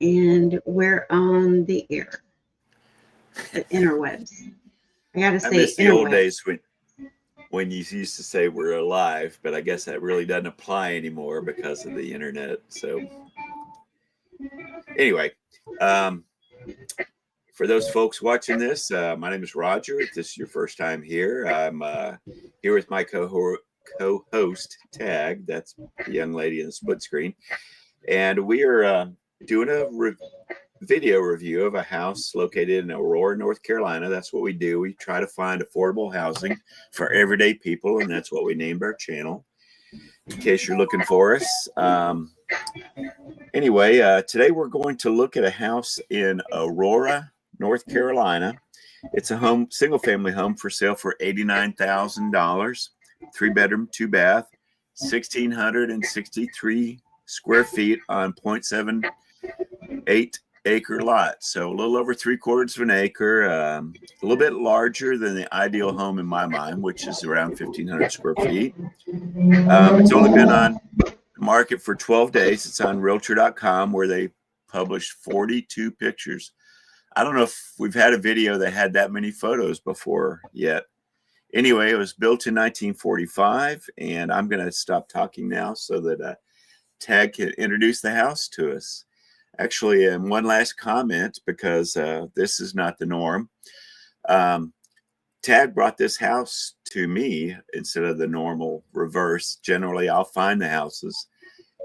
and we're on the air, the interwebs. I gotta I say miss the old interwebs. days when you used to say we're alive, but I guess that really doesn't apply anymore because of the internet. So anyway, um, for those folks watching this, my name is Roger. If this is your first time here, I'm here with my co-host Tagg. That's the young lady in the split screen, and we are doing a video review of a house located in Aurora, North Carolina. That's what we do. We try to find affordable housing for everyday people, and that's what we named our channel. In case you're looking for us. Anyway, today we're going to look at a house in Aurora, North Carolina. It's a single family home for sale for $89,000, 3-bedroom, 2-bath, 1,663 square feet on 0.78 acre lot. So a little over 3/4 of an acre, a little bit larger than the ideal home in my mind, which is around 1,500 square feet. It's only been on market for 12 days. It's on realtor.com where they published 42 pictures. I don't know if we've had a video that had that many photos before yet. Anyway, it was built in 1945, and I'm going to stop talking now so that Tagg can introduce the house to us. Actually, one last comment, because this is not the norm. Tagg brought this house to me instead of the normal reverse. Generally, I'll find the houses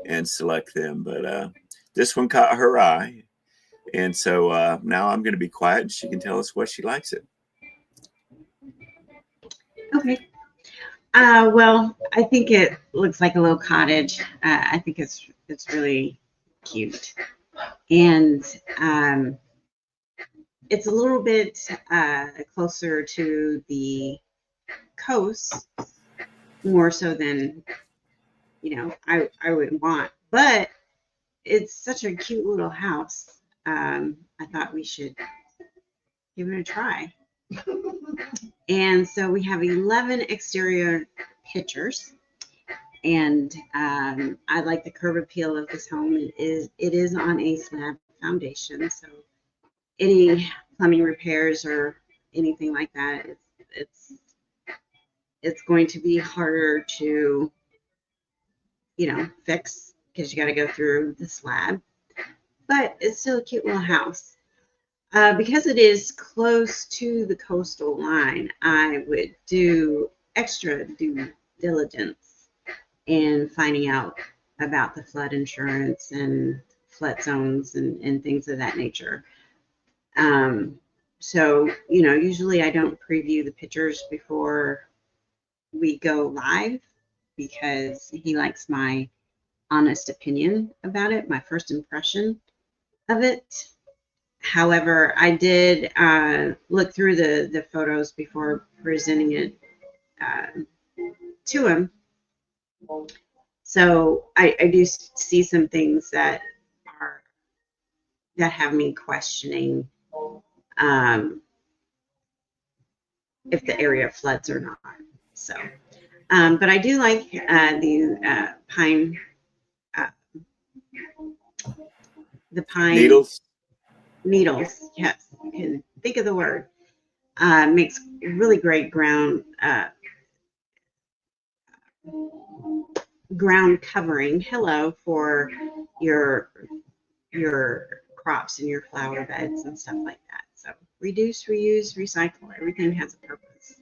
and select them, but this one caught her eye. And so now I'm going to be quiet and she can tell us what she likes it. Okay. Well, I think it looks like a little cottage. I think it's really cute, and it's a little bit closer to the coast, more so than I would want. But it's such a cute little house. I thought we should give it a try. And so we have 11 exterior pictures, and I like the curb appeal of this home. It is on a slab foundation, so any plumbing repairs or anything like that, it's it's going to be harder to fix because you got to go through the slab. But it's still a cute little house. Because it is close to the coastal line, I would do extra due diligence in finding out about the flood insurance and flood zones and things of that nature. So, usually I don't preview the pictures before we go live because he likes my honest opinion about it, my first impression of it. However, I did look through the photos before presenting it uh, to him. So I do see some things that have me questioning um, if the area floods or not. So, but I do like uh, the pine Needles? needles. Yes, you can think of the word. Makes really great ground covering. Hello, for your crops and your flower beds and stuff like that. So reduce, reuse, recycle. Everything has a purpose.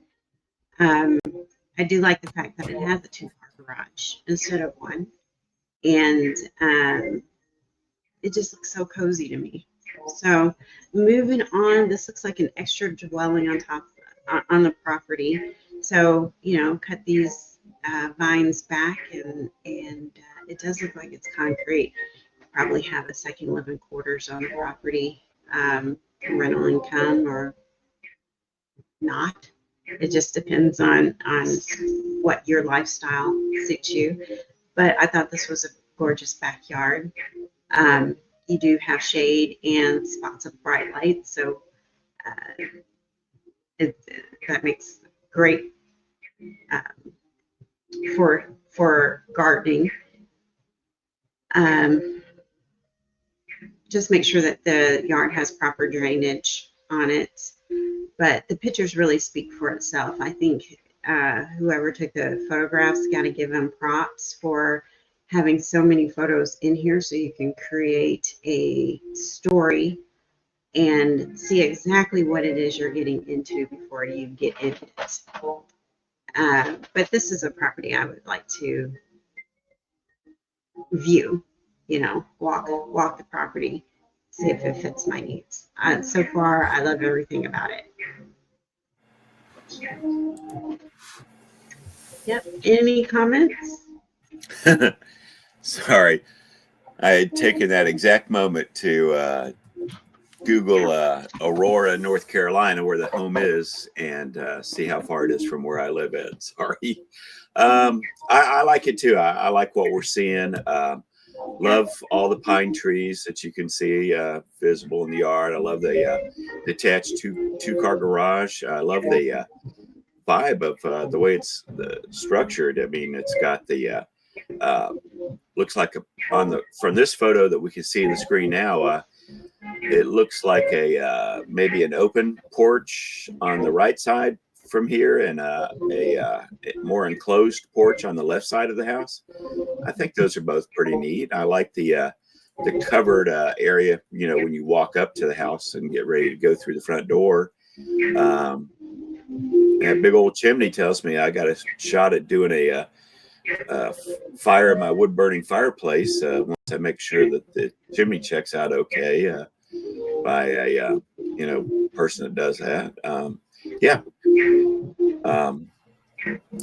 Um, I do like the fact that it has a 2-car garage instead of one, and it just looks so cozy to me. So moving on, this looks like an extra dwelling on top on the property. So cut these vines back, and it does look like it's concrete. Probably have a second living quarters on the property, rental income or not. It just depends on what your lifestyle suits you. But I thought this was a gorgeous backyard. Um, you do have shade and spots of bright light, so uh, that makes great for gardening. Um, just make sure that the yard has proper drainage on it. But the pictures really speak for itself. I think whoever took the photographs, got to give them props for having so many photos in here so you can create a story and see exactly what it is you're getting into before you get into it. But this is a property I would like to view, walk the property, see if it fits my needs. So far, I love everything about it. Yep. Any comments? Sorry, I had taken that exact moment to Google Aurora, North Carolina, where the home is, and see how far it is from where I live at. Sorry. I like it too. I like what we're seeing. Love all the pine trees that you can see visible in the yard. I love the detached two-car garage. I love the vibe of the way it's structured. I mean, it's got the looks like from this photo that we can see in the screen now. It looks like a maybe an open porch on the right side from here, and a more enclosed porch on the left side of the house. I think those are both pretty neat. I like the covered area. When you walk up to the house and get ready to go through the front door. That big old chimney tells me I got a shot at doing a fire in my wood burning fireplace once I make sure that the chimney checks out okay by a person that does that.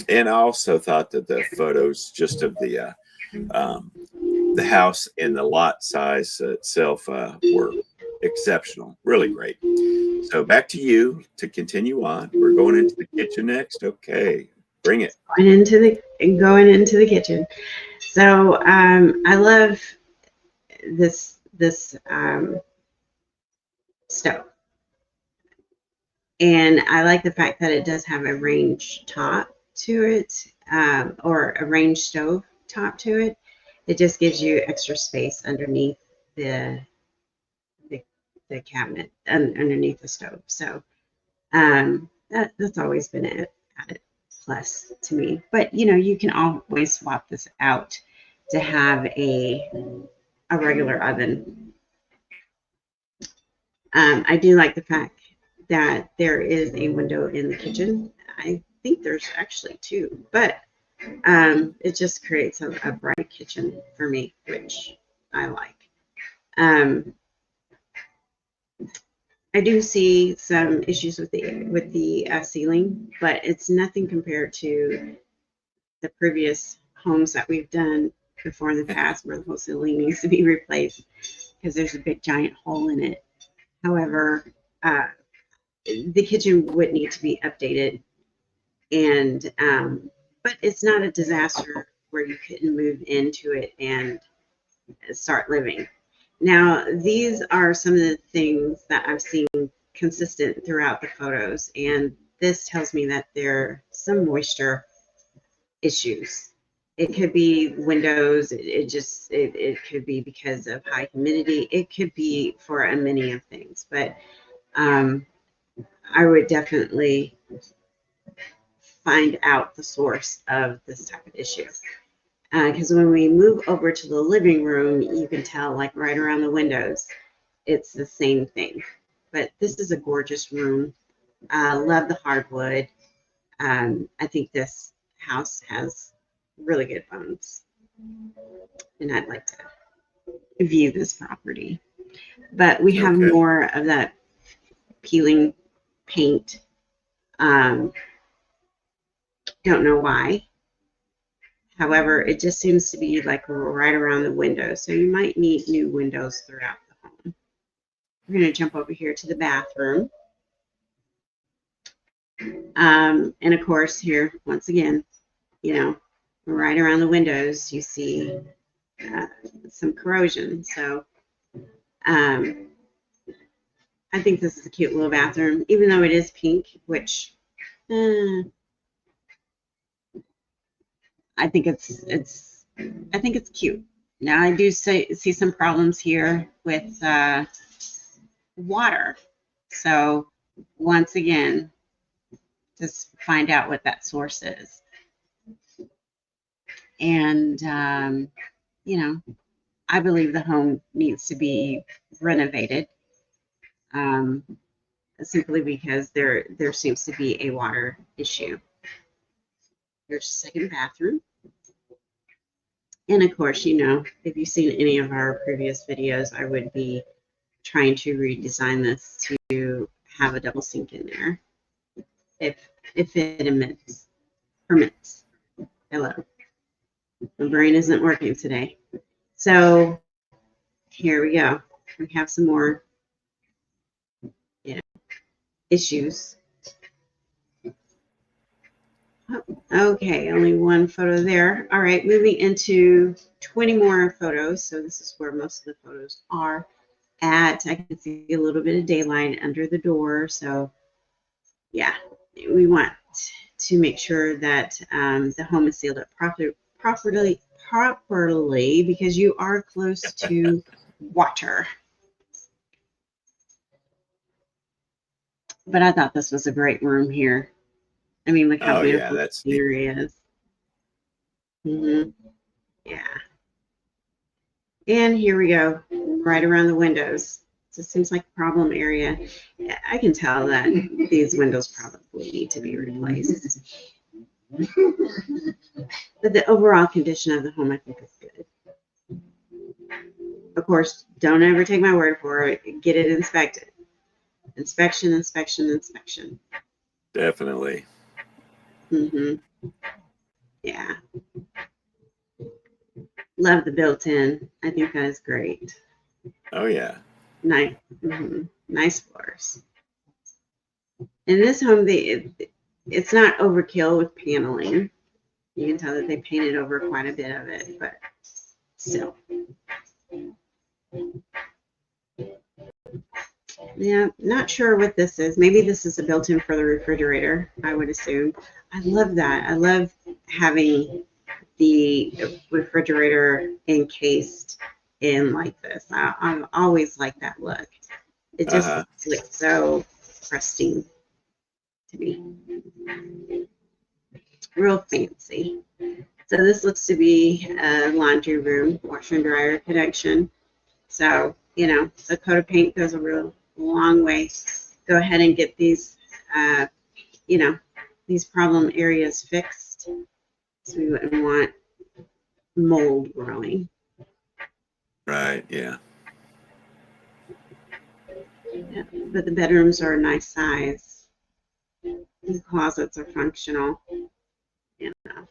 And I also thought that the photos just of the house and the lot size itself were exceptional, really great. So back to you to continue on. We're going into the kitchen next. Okay, bring it. Going into the kitchen. So I love this stove, and I like the fact that it does have a range top to it, or a range stove top to it. It just gives you extra space underneath the cabinet and underneath the stove. So that's always been an added plus to me. But you can always swap this out to have a regular oven. I do like the fact that there is a window in the kitchen. I think there's actually two, but it just creates a bright kitchen for me, which I like. I do see some issues with the ceiling, but it's nothing compared to the previous homes that we've done before in the past where the whole ceiling needs to be replaced because there's a big giant hole in it. However, the kitchen would need to be updated, and but it's not a disaster where you couldn't move into it and start living. Now, these are some of the things that I've seen consistent throughout the photos, and this tells me that there are some moisture issues. It could be windows, it could be because of high humidity, it could be for a many of things, but I would definitely find out the source of this type of issue. Because when we move over to the living room, you can tell, like right around the windows, it's the same thing. But this is a gorgeous room. Love the hardwood. I think this house has really good bones, and I'd like to view this property. But we have more of that peeling paint. Don't know why. However, it just seems to be like right around the window. So you might need new windows throughout the home. We're going to jump over here to the bathroom. And of course, here, once again, right around the windows, you see some corrosion. So I think this is a cute little bathroom, even though it is pink, which I think it's cute. Now I do see some problems here with water. So once again, just find out what that source is. And, you know, I believe the home needs to be renovated, simply because there seems to be a water issue. There's a second bathroom. And of course, you know, if you've seen any of our previous videos, I would be trying to redesign this to have a double sink in there, if it permits. Hello, my brain isn't working today. So here we go. We have some more, you know, issues. Oh, okay, only one photo there. All right, moving into 20 more photos. So this is where most of the photos are at. I can see a little bit of daylight under the door. So yeah, we want to make sure that the home is sealed up properly, because you are close to water. But I thought this was a great room here. I mean, look how beautiful the scenery is. Yeah. And here we go, right around the windows. So it seems like a problem area. I can tell that these windows probably need to be replaced. But the overall condition of the home, I think, is good. Of course, don't ever take my word for it. Get it inspected. Inspection, inspection, inspection. Definitely. Yeah. Love the built-in. I think that is great. Oh yeah. Nice. Nice floors. In this home, it's not overkill with paneling. You can tell that they painted over quite a bit of it, but still. Yeah, not sure what this is. Maybe this is a built-in for the refrigerator, I would assume. I love that. I love having the refrigerator encased in like this. I always like that look. It just looks so pristine to me. Real fancy. So this looks to be a laundry room, washer and dryer connection. So, you know, a coat of paint goes a real long way. Go ahead and get these, you know, these problem areas fixed. So we wouldn't want mold growing. Right, yeah. Yeah, but the bedrooms are a nice size. The closets are functional. You know.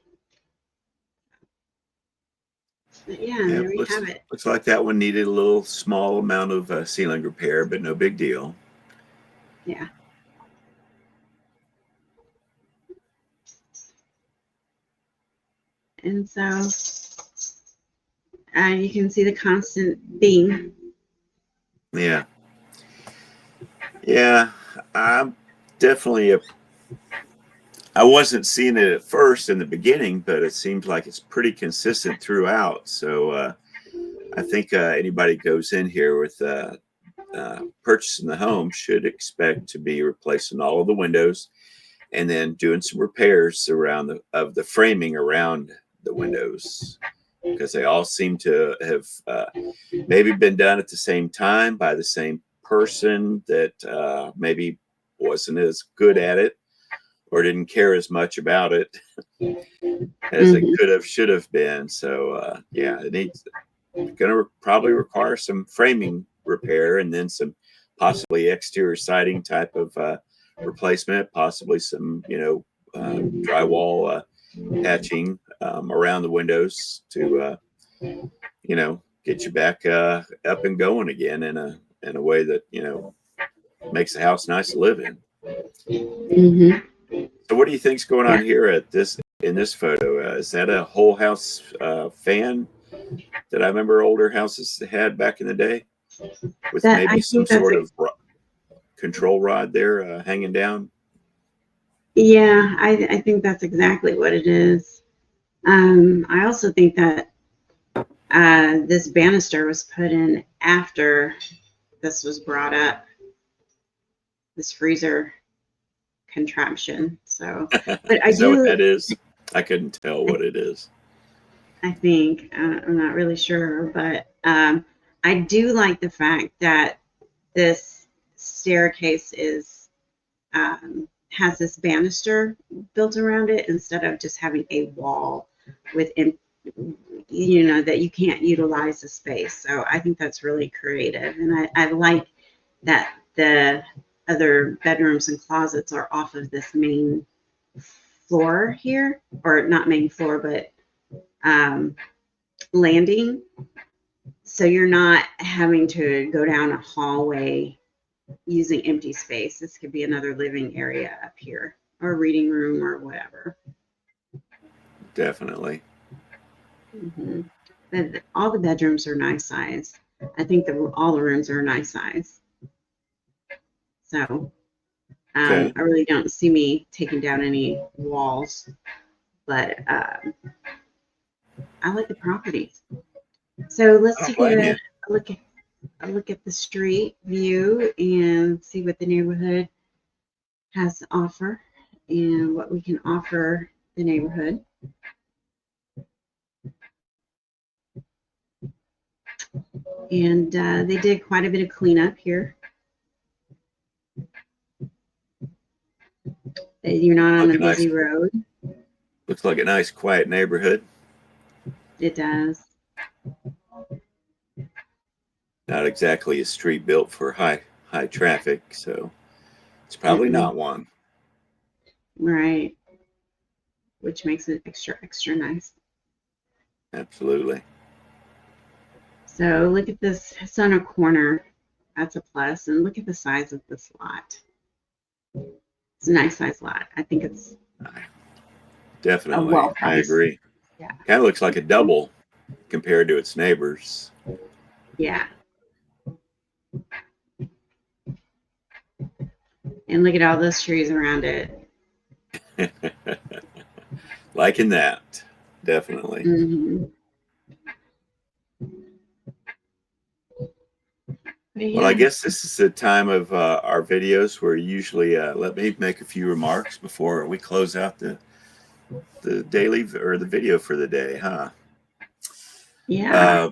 But yeah, there we have it. Looks like that one needed a little small amount of ceiling repair, but no big deal. Yeah. And so you can see the constant beam. Yeah. Yeah, I'm definitely I wasn't seeing it at first in the beginning, but it seems like it's pretty consistent throughout. So I think anybody goes in here with purchasing the home should expect to be replacing all of the windows and then doing some repairs around the framing around the windows, because they all seem to have maybe been done at the same time by the same person that maybe wasn't as good at it or didn't care as much about it as it could have, should have been. So yeah, it's going to probably require some framing repair and then some possibly exterior siding type of replacement, possibly some, you know, drywall patching around the windows to, you know, get you back up and going again in a way that, you know, makes the house nice to live in. So what do you think's going on here in this photo? Is that a whole house fan that I remember older houses had back in the day, with maybe some sort of control rod there hanging down? Yeah, I think that's exactly what it is. I also think that This banister was put in after this was brought up, this freezer contraption. So, but I Is that what do, that is? I couldn't tell what it is. I think, I'm not really sure, but I do like the fact that this staircase is has this banister built around it instead of just having a wall with, you know, that you can't utilize the space. So I think that's really creative, and I like that the other bedrooms and closets are off of this main floor here, or not main floor, but landing. So you're not having to go down a hallway using empty space. This could be another living area up here, or a reading room, or whatever. Definitely. But all the bedrooms are nice size. I think all the rooms are a nice size. So Okay. I really don't see me taking down any walls, but I like the properties. So let's I don't take blame you. a look at the street view and see what the neighborhood has to offer and what we can offer the neighborhood. And they did quite a bit of cleanup here. You're not on a busy road. Looks like a nice, quiet neighborhood. It does. Not exactly a street built for high traffic, so it's probably not one. Right. Which makes it extra nice. Absolutely. So look at this. It's on a corner. That's a plus. And look at the size of this lot. It's a nice size lot. I think it's Definitely. well I priced. agree. Yeah. Kind of looks like a double compared to its neighbors. Yeah. And look at all those trees around it. Liking that. Definitely. Mm-hmm. Yeah. Well, I guess this is the time of our videos where usually let me make a few remarks before we close out the daily or the video for the day, huh? Yeah.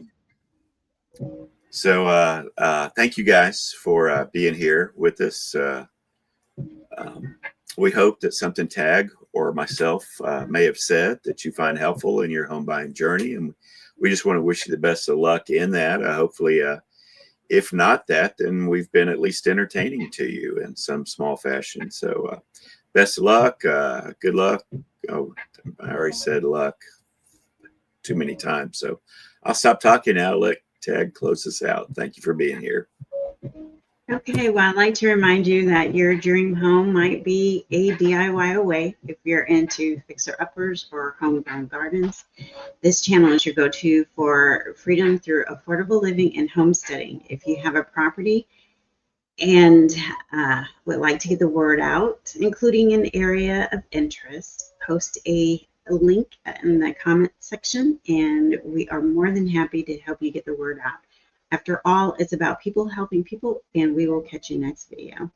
So thank you guys for being here with us. We hope that something Tagg or myself may have said that you find helpful in your home buying journey, and we just want to wish you the best of luck in that. Hopefully, if not that, then we've been at least entertaining to you in some small fashion. So best of luck. Good luck. Oh, I already said luck too many times. So I'll stop talking now. Let Tagg close us out. Thank you for being here. Okay, well, I'd like to remind you that your dream home might be a DIY away if you're into fixer-uppers or homegrown gardens. This channel is your go-to for freedom through affordable living and homesteading. If you have a property and would like to get the word out, including an area of interest, post a link in the comment section, and we are more than happy to help you get the word out. After all, it's about people helping people, and we will catch you next video.